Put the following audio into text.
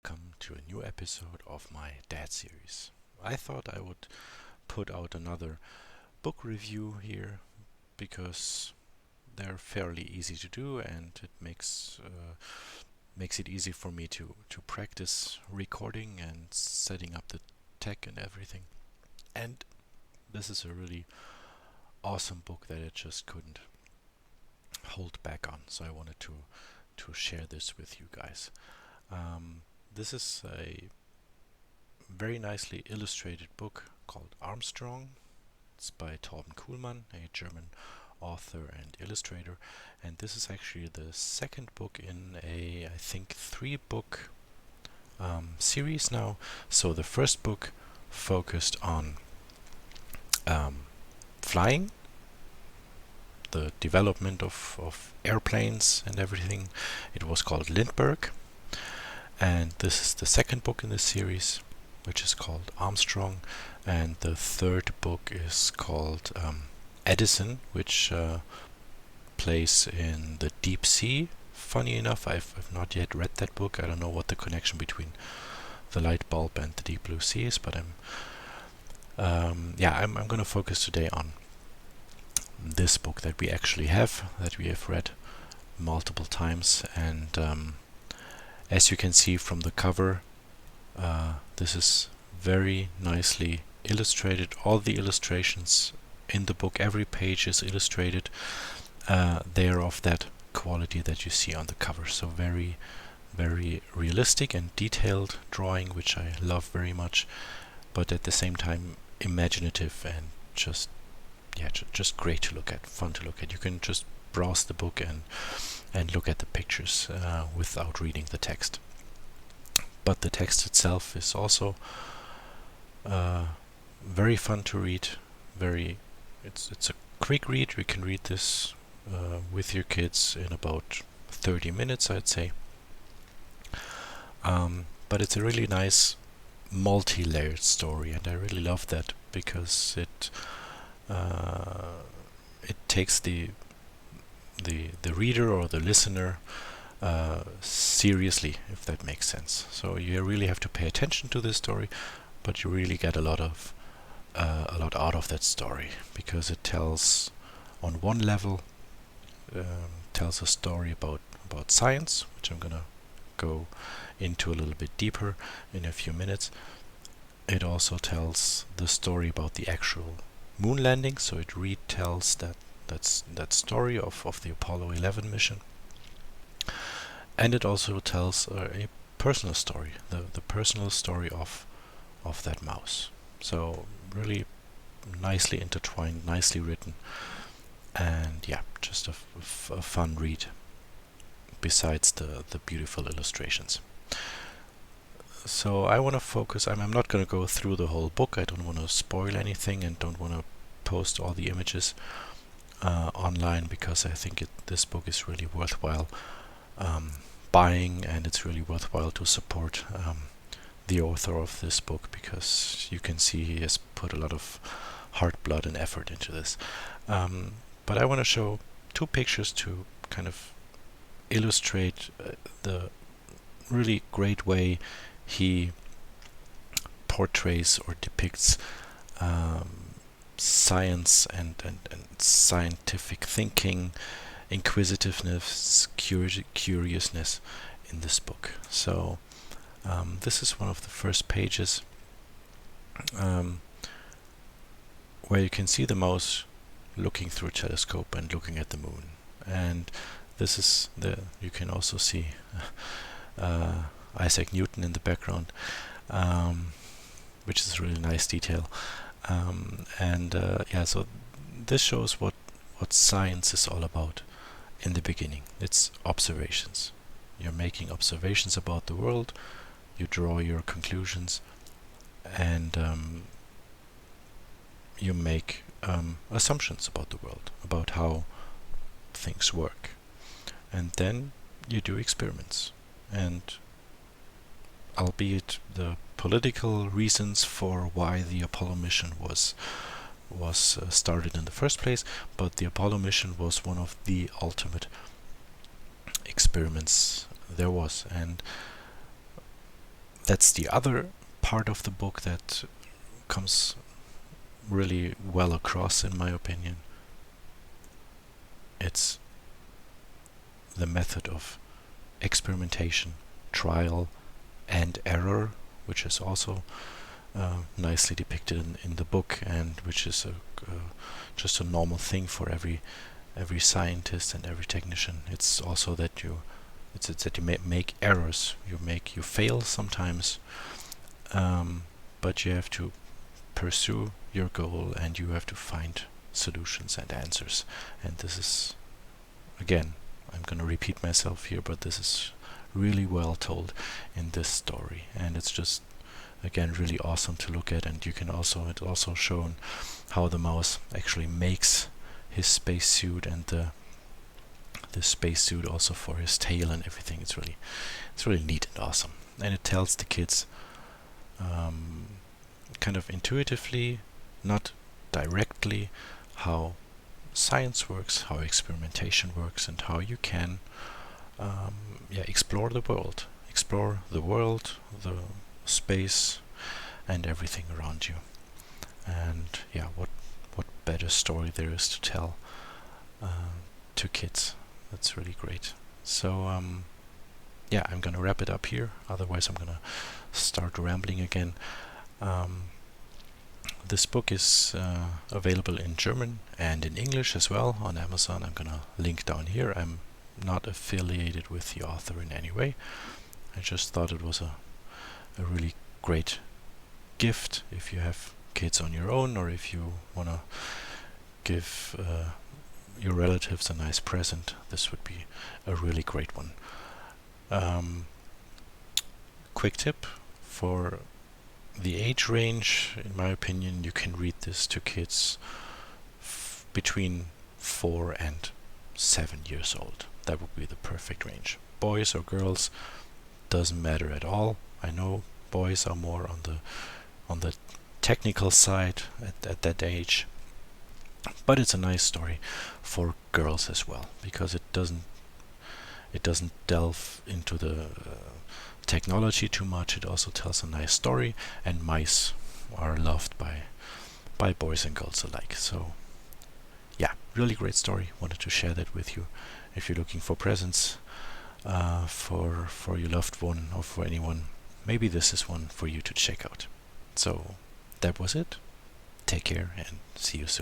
welcome to a new episode of my Dad series. I thought I would put out another book review here because they're fairly easy to do and it makes it easy for me to practice recording and setting up the tech and everything. And this is a really awesome book that I just couldn't hold back on, so I wanted to share this with you guys. This is a very nicely illustrated book called Armstrong. It's by Torben Kuhlmann, a German author and illustrator, and this is actually the second book in I think, three-book series now. So the first book focused on flying, the development of airplanes and everything. It was called Lindbergh, and this is the second book in the series, which is called Armstrong, and the third book is called Edison, which plays in the deep sea. Funny enough, I've not yet read that book. I don't know what the connection between the light bulb and the deep blue sea is, but I'm going to focus today on this book that we actually have, that we have read multiple times, and as you can see from the cover, this is very nicely illustrated. All the illustrations in the book, every page is illustrated. They are of that quality that you see on the cover. So very, very realistic and detailed drawing, which I love very much, but at the same time imaginative and just great to look at, fun to look at. You can just browse the book and look at the pictures without reading the text. But the text itself is also very fun to read. It's a quick read. You can read this with your kids in about 30 minutes, I'd say. But it's a really nice multi-layered story, and I really love that because it takes the reader or the listener seriously, if that makes sense. So you really have to pay attention to this story, but you really get a lot out of that story, because it tells, on one level, tells a story about science, which I'm gonna go into a little bit deeper in a few minutes. It also tells the story about the actual moon landing, so it retells that story of the Apollo 11 mission. And it also tells a personal story, the personal story of that mouse. So really nicely intertwined, nicely written, and just a fun read, besides the beautiful illustrations. So I want to focus, I'm not going to go through the whole book. I don't want to spoil anything and don't want to post all the images online, because I think this book is really worthwhile buying, and it's really worthwhile to support the author of this book, because you can see he has put a lot of heart, blood, and effort into this. But I want to show two pictures to kind of illustrate the really great way he portrays or depicts science and scientific thinking, inquisitiveness, curiousness in this book. So this is one of the first pages where you can see the mouse looking through a telescope and looking at the moon. And this is you can also see Isaac Newton in the background, which is a really nice detail. So this shows what science is all about in the beginning. It's observations. You're making observations about the world, you draw your conclusions, and you make assumptions about the world, about how things work. And then you do experiments. And albeit the political reasons for why the Apollo mission was started in the first place, but the Apollo mission was one of the ultimate experiments there was. And that's the other part of the book that comes really well across, in my opinion. It's the method of experimentation, trial, and error, which is also nicely depicted in the book, and which is just a normal thing for every scientist and every technician. It's also that it's that you make errors. You fail sometimes, but you have to pursue your goal, and you have to find solutions and answers. And this is, again, I'm going to repeat myself here, but this is really well told in this story, and it's just, again, really awesome to look at. And it's also shown how the mouse actually makes his spacesuit, and the spacesuit also for his tail and everything. It's really neat and awesome, and it tells the kids kind of intuitively, not directly, how science works, how experimentation works, and how you can explore the world, the space, and everything around you. And what better story there is to tell to kids? That's really great. So I'm gonna wrap it up here. Otherwise, I'm gonna start rambling again. This book is available in German and in English as well on Amazon. I'm gonna link down here. I'm not affiliated with the author in any way. I just thought it was a really great gift if you have kids on your own, or if you want to give your relatives a nice present. This would be a really great one. Quick tip for the age range: in my opinion, you can read this to kids between 4 and 7 years old. That would be the perfect range. Boys or girls, doesn't matter at all. I know boys are more on the technical side at that age, but it's a nice story for girls as well, because it doesn't delve into the technology too much. It also tells a nice story, and mice are loved by boys and girls alike. So yeah, really great story. Wanted to share that with you. If you're looking for presents for your loved one, or for anyone, maybe this is one for you to check out. So that was it. Take care and see you soon.